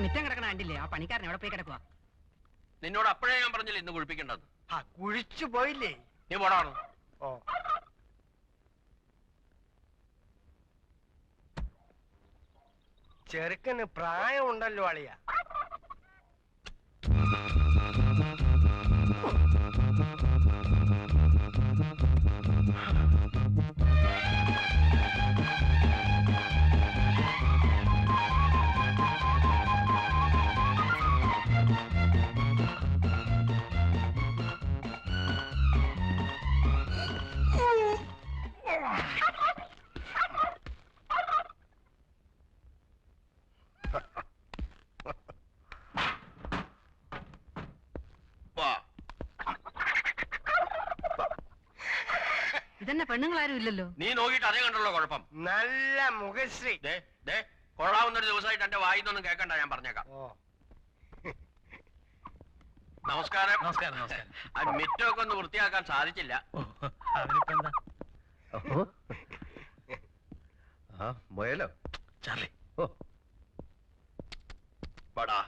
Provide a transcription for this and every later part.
മിറ്റം കിടക്കണ കണ്ടില്ലേ? ആ പണിക്കാരൻ എവിടെ പോയി കിടക്കുക? നിന്നോട് അപ്പോഴേ ഞാൻ പറഞ്ഞില്ല ഇന്ന് കുഴിപ്പിക്കേണ്ടത്. കുഴിച്ചു പോയില്ലേ? നീ പോടാണ്. ഓ, ചെറുക്കന് പ്രായമുണ്ടല്ലോ അളിയ. ഇതന്നെ പെണ്ണുങ്ങളാരും ഇല്ലല്ലോ. നീ നോക്കിയിട്ട് അതേ കണ്ടുള്ള കുഴപ്പം. നല്ല മുഖശ്രീ. കൊള്ളാവുന്നൊരു ദിവസമായിട്ട് എന്റെ വായിന്നൊന്നും കേൾക്കണ്ട, ഞാൻ പറഞ്ഞേക്കാം. നമസ്കാരം. നമസ്കാരം. നമസ്കാരം. ആ മിറ്റമൊക്കെ ഒന്ന് വൃത്തിയാക്കാൻ സാധിച്ചില്ല. മുയലോ ചാർലി? ഓ പടാ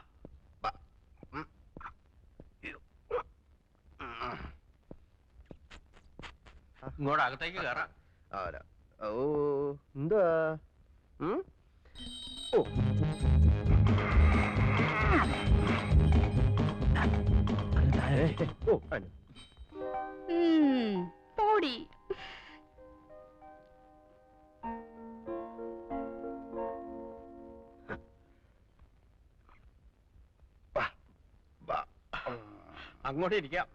ഇങ്ങോട്ട് അകത്തേക്ക് കയറാം. ഓ എന്താ? ഓ പോടി. അങ്ങോട്ട് ഇരിക്കാം.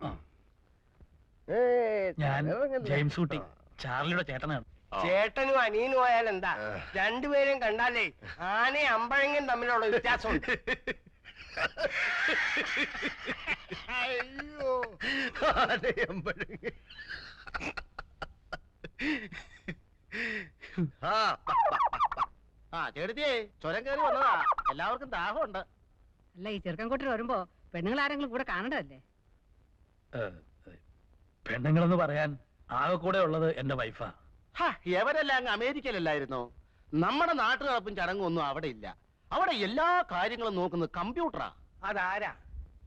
ഞാൻ ജെയിംസ് കുട്ടി, ചാർലിയുടെ ചേട്ടനാണ്. ചേട്ടനും അനിയനും ആയാൽ എന്താ? രണ്ടുപേരും കണ്ടാലേ ആനയും അമ്പഴങ്ങയും തമ്മിലുള്ള വ്യത്യാസമുണ്ട്. അയ്യോ, ചേട്ടത്തിയേ ചുരം കയറി വന്നതാ. എല്ലാവർക്കും ദാഹമുണ്ട്. അല്ല, ഈ ചെറുക്കൻകുട്ടി വരുമ്പോ പെണ്ണുങ്ങൾ ആരെങ്കിലും കൂടെ കാണണ്ടതല്ലേ? പെണ്ണുങ്ങളെന്ന് പറയാൻ ആകെ കൂടെ ഉള്ളത് എന്റെ വൈഫാ. എവരെല്ലാം അങ്ങ് അമേരിക്കയിലല്ലായിരുന്നോ? നമ്മുടെ നാട്ടു നടപ്പും ചടങ്ങും ഒന്നും അവിടെ ഇല്ല. അവിടെ എല്ലാ കാര്യങ്ങളും നോക്കുന്നത് കമ്പ്യൂട്ടറാ. അതാരാ?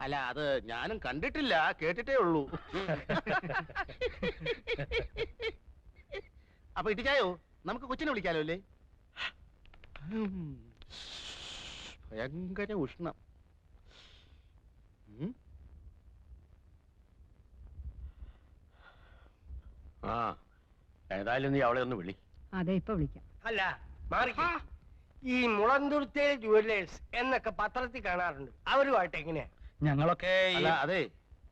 അല്ല, അത് ഞാനും കണ്ടിട്ടില്ല, കേട്ടിട്ടേ ഉള്ളൂ. അപ്പൊ ഇട്ടിച്ചായോ, നമുക്ക് കൊച്ചിനെ വിളിക്കാലോ അല്ലേ? ഭയങ്കര ഉഷ്ണം. ആ ഏതായാലും നീ അവളെ ഒന്ന് വിളി. അതെ, ഇപ്പൊ വിളിക്കാം. അല്ല, മാറി. ഈ മുളന്തുരുത്തേ ജുവല്ലേഴ്സ് എന്നൊക്കെ പത്രത്തിൽ കാണാറുണ്ട്. അവരുമായിട്ട് എങ്ങനെയാ? ഞങ്ങളൊക്കെ അല്ല, അതെ,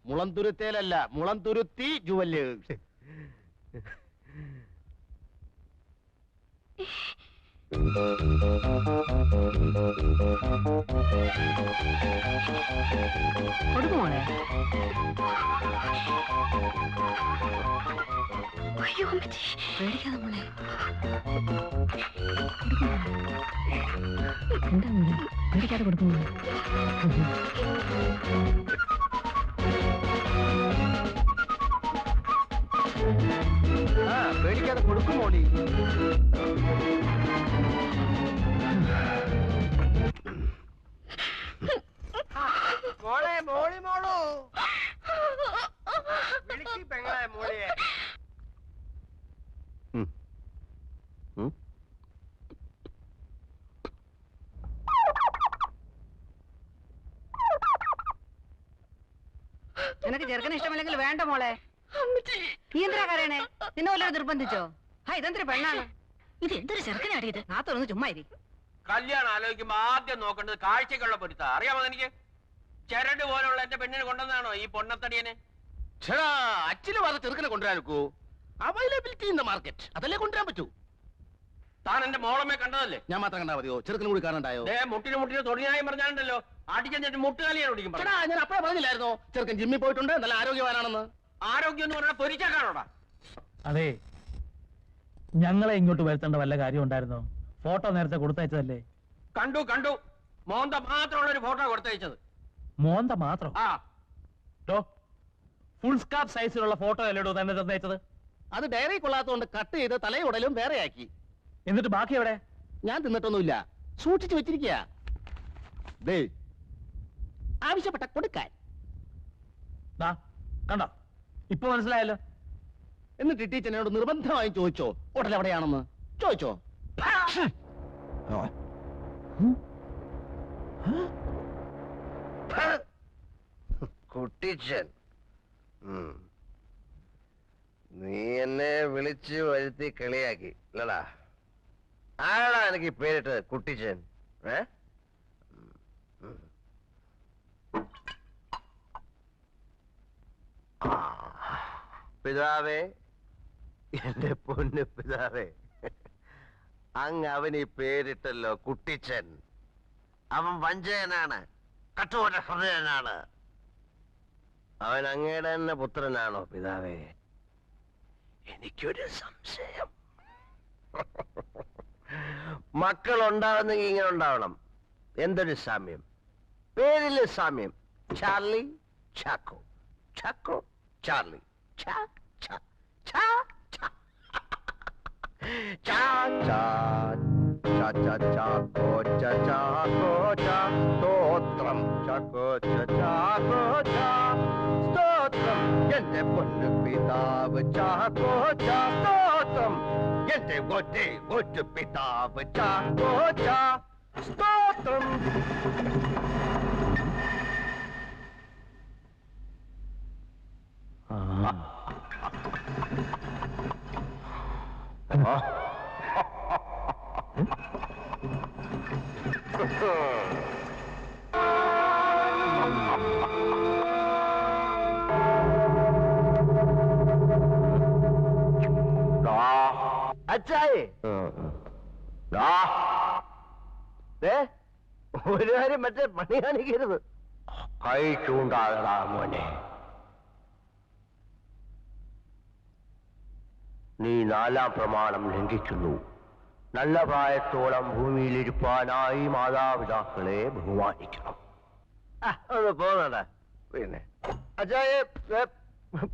മുളന്തുരുത്തേലല്ല, മുളന്തുരുത്തി ജുവല്ലേഴ്സ്. കൊടുക്കുമോളെ? പേടിക്കാതെ മോളെ. എന്താ മോളെ പേടിക്കാതെ കൊടുക്കുമോ? പേടിക്കാതെ കൊടുക്കുമോളി. മോളെ, മോളി മോളൂ, വിളിക്ക് പെങ്ങളെ മോളിയെ. നിനക്ക് ചെറുക്കന് ഇഷ്ടമല്ലെങ്കിൽ വേണ്ട മോളെ. നീ എന്തിനാ കരയണേ? നിന്നെ വല്ലവരും നിർബന്ധിച്ചോ? ഇതെന്തൊരു പെണ്ണാണ് ഇത്? എന്തൊരു ചെറുക്കനാണ് ഇത്? നാത്തൊന്ന് ചുമ്മാ ഇരി. കല്യാണം ആലോചിക്കുമ്പോ ആദ്യം നോക്കേണ്ടത് കാഴ്ചക്കുള്ള പൊരുത്ത. അറിയാമോ എനിക്ക്? ചരട് പോലുള്ള എന്റെ പെണ്ണിനെ കൊണ്ടുവന്നാണോ ഈ പൊണ്ണത്തടിയനെ? അച്ഛന് പറഞ്ഞ ചെറുക്കനെ കൊണ്ടുവരാനൊക്കൂ? അവൈലബിലിറ്റി ഇൻ ദ മാർക്കറ്റ്, അതല്ലേ കൊണ്ടുവരാൻ പറ്റൂ. താൻ എന്റെ മോളമ്മേ കണ്ടതല്ലേ? ഞാൻ മാത്രം കണ്ടാ മതിയോ? ചെറുക്കനും കൂടി കാണണ്ടായോ? മുട്ടിന് തൊഴിലായും പറഞ്ഞാണ്ടല്ലോ, ആട്ടിച്ചെന്നിട്ട് മുട്ടുകാലിയാണ് ഓടിക്കും. ഞാൻ അപ്പഴേ പറഞ്ഞില്ലായിരുന്നോ ചെറുക്കൻ ജിമ്മിൽ പോയിട്ടുണ്ട്, നല്ല ആരോഗ്യവാനാണെന്ന്? ആരോഗ്യം എന്ന് പറഞ്ഞാൽ പൊരിച്ചാക്കാണോടാ? അതെ, ഞങ്ങളെ ഇങ്ങോട്ട് വരുത്തേണ്ട വല്ല കാര്യം ഉണ്ടായിരുന്നോ? ഫോട്ടോ നേരത്തെ കൊടുത്തയച്ചതല്ലേ? കണ്ടു മോന്ത മാത്രമുള്ള ഒരു ഫോട്ടോ കൊടുത്തയച്ചത്. മോന്ത മാത്രം? ആ, ഫുൾ സ്കാർഫ് സൈസിലുള്ള ഫോട്ടോ അല്ലേടോ തന്നെ തന്നയച്ചത്? അത് ഡയറി കൊള്ളാത്തോണ്ട് കട്ട് ചെയ്ത് തലയുടലും വേറെയാക്കി. എന്നിട്ട് ബാക്കി എവിടെ? ഞാൻ തിന്നിട്ടൊന്നുമില്ല, സൂക്ഷിച്ചു വെച്ചിരിക്കുക. ദേ ആവശ്യപ്പെട്ട കൊടുക്കാൻ. ദാ, കണ്ടോ ഇപ്പൊ മനസ്സിലായല്ലോ. എന്നിട്ട് ടീച്ചറിനോട് നിർബന്ധമായും ചോദിച്ചോ ഹോട്ടൽ എവിടെയാണെന്ന് ചോദിച്ചോ? കുട്ടിച്ചൻ, നീ എന്നെ വിളിച്ചു വരുത്തി കളിയാക്കി അല്ലടാ? ആരാടാ എനിക്ക് പേരിട്ടത് കുട്ടിച്ചൻ? പിതാവേ, എന്റെ പൊന്ന് പിതാവേ, അങ്ങ് അവന് ഈ പേരിട്ടല്ലോ കുട്ടിച്ചൻ. അവൻ വഞ്ചകനാണ്, കഠോര ഹൃദയനാണ്. അവൻ അങ്ങയുടെ തന്നെ പുത്രനാണോ പിതാവേ? എനിക്കൊരു സംശയം. മക്കൾ ഉണ്ടാവുന്നെങ്കിൽ ഇങ്ങനെ ഉണ്ടാവണം. എന്തൊരു സാമ്യം, പേരില് സാമ്യം. Charlie, Chacko, Chacko, Charlie. ചാ ചാ ചാ ചാ ചാ ചാ ചാ ചാ ചാക്കോ ചാ ചാക്കോ ചാ. സ്തോത്രം ചാക്കോ ചാ ചാക്കോ ചാ. സ്തോത്രം എന്റെ പൊന്നു പിതാവ് ചാക്കോ ചാ. സ്തോത്രം എന്റെ ഒറ്റ പിതാവ് ചാക്കോ ചാ. സ്തോത്രം. അച്ചായേ, ഒരു കാര്യം മറ്റേ പണി കാണിക്കരുത്. കൈ ചൂണ്ടാകടാ മോനെ. നീ 4-ാം പ്രമാണം ലംഘിക്കുന്നു. നല്ല പ്രായത്തോളം ഭൂമിയിലിരിപ്പാനായി മാതാപിതാക്കളെ ബഹുമാനിക്കണം. ഒന്ന് പോകുന്നുണ്ട. പിന്നെ അച്ചായെ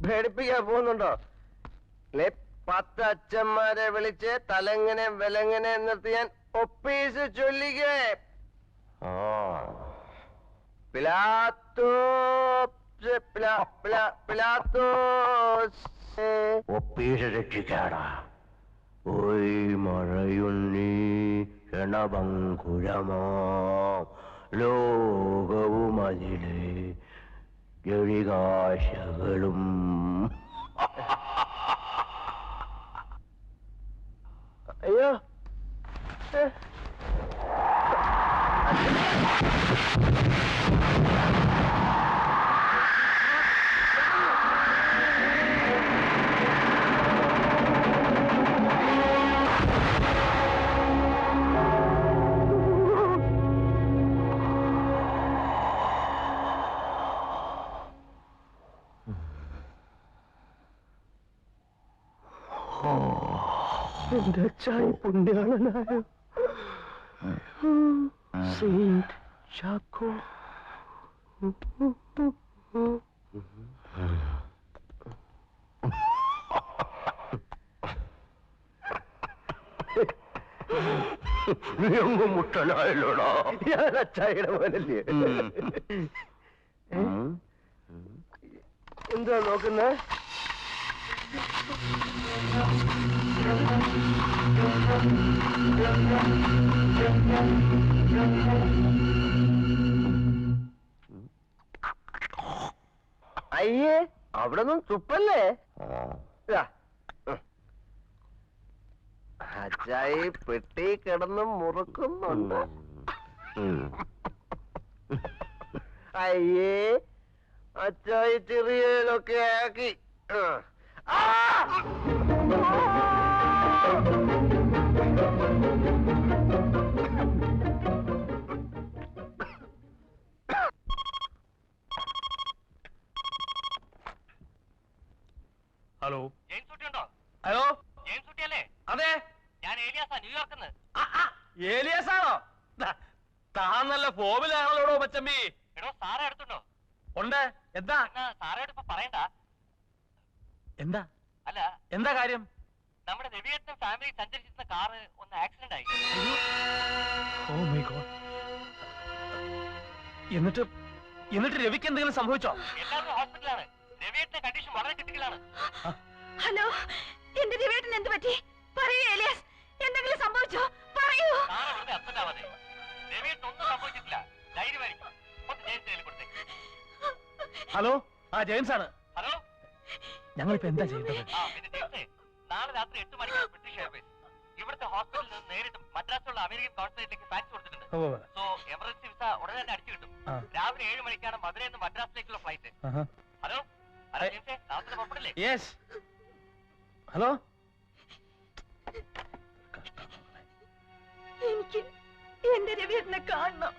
പേടിപ്പിക്കാൻ പോകുന്നുണ്ടോ? 10 അച്ഛന്മാരെ വിളിച്ച് തലങ്ങനെ വിലങ്ങനെ നിർത്തി ഞാൻ ഒപ്പീസ് ചൊല്ലിക്കേ. ഒപ്പീസ് രക്ഷിക്കാടാ. ഓയ് മഴയുണ്ണി ക്ഷണഭങ്കുരമോ ലോകവും അതിലെ ജളികാശകളും. അയ്യോ, എന്റെ അച്ചായി പുണ്യാളനായ സെയിന്റ് ചാക്കോ. മുട്ടനായല്ലോടാ. ഞാൻ അച്ചായിയുടെ മോനല്ലേ? എന്താ നോക്കുന്നേ? അയ്യേ, അവിടെ നിന്നും തുപ്പല്ലേ? അച്ചായി പെട്ടി കിടന്ന് മുറുക്കുന്നുണ്ട്. അയ്യേ, അച്ചായി ചെറിയലൊക്കെ ആക്കി. ഹലോ, ജെയിംസ് ഹലോ, അല്ലേ? അതെ, ഞാൻ ഏലിയാസാ, ന്യൂയോർക്കിന്ന്. ഏലിയാസാണോ? താൻ നല്ല ഫോമിലാണല്ലോ മച്ചമ്പി. എടോ, സാറേ അടുത്തുണ്ടോ? ഉണ്ട്. എന്താ? സാറോട് ഇപ്പൊ പറയണ്ട. എന്താ അല്ല, എന്താ കാര്യം? നമ്മുടെ രവിയേട്ടനും ഫാമിലി സഞ്ചരിച്ചിരുന്ന കാറ് ഒന്ന് ആക്സിഡന്റ് ആയി. Oh my god. എന്നിട്ട് രവിക്ക് എന്തെങ്കിലും സംഭവിച്ചോ? എല്ലാവരും ഹോസ്പിറ്റലാണ്. രവിയുടെ കണ്ടീഷൻ വളരെ ക്രിട്ടിക്കലാണ്. ഹലോ, എന്റെ രവിയേട്ടന് എന്ത് പറ്റി? പറയൂ ഏലിയാസ്, എന്തെങ്കിലും സംഭവിച്ചോ? പറയൂ. രവിയേട്ടൊന്നും സംഭവിച്ചിട്ടില്ല. ധൈര്യമായിരിക്കും. ഹലോ, ആ ജെയിംസ് ആണ്. ഹലോ, ഞങ്ങളിപ്പോ എന്താ ചെയ്യേണ്ടത്? നാളെ രാത്രി 8 മണിക്കാണ് ബ്രിട്ടീഷ് എയർവേസ് ഇവിടുത്തെ ഹോസ്പിറ്റലിൽ നിന്ന് നേരിട്ട് മദ്രാസിലുള്ള അമേരിക്കൻ കോൺസുലേറ്റിലേക്ക് ഫാക്സ് കൊടുത്തിട്ടുണ്ട്. സോ എമർജൻസി വിസ ഉടനെ തന്നെ അടിച്ചു കിട്ടും. രാവിലെ 7 മണിക്കാണ് മധുരയിൽ നിന്ന് മദ്രാസിലേക്കുള്ള ഫ്ലൈറ്റ്. ഹലോ, നാളെ പുറപ്പെടില്ലേ? യെസ്. ഹലോ, എനിക്ക് എന്റെ രവിയേട്ടനെ കാണണം.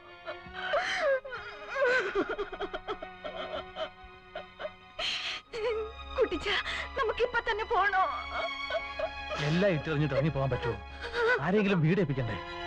കുട്ടിച്ച, നമുക്കിപ്പൊ തന്നെ പോണോ? എല്ലാം ഇട്ടെറിഞ്ഞിട്ട് ഇറങ്ങി പോകാൻ പറ്റുമോ? ആരെങ്കിലും വീട് ഏൽപ്പിക്കണ്ടേ?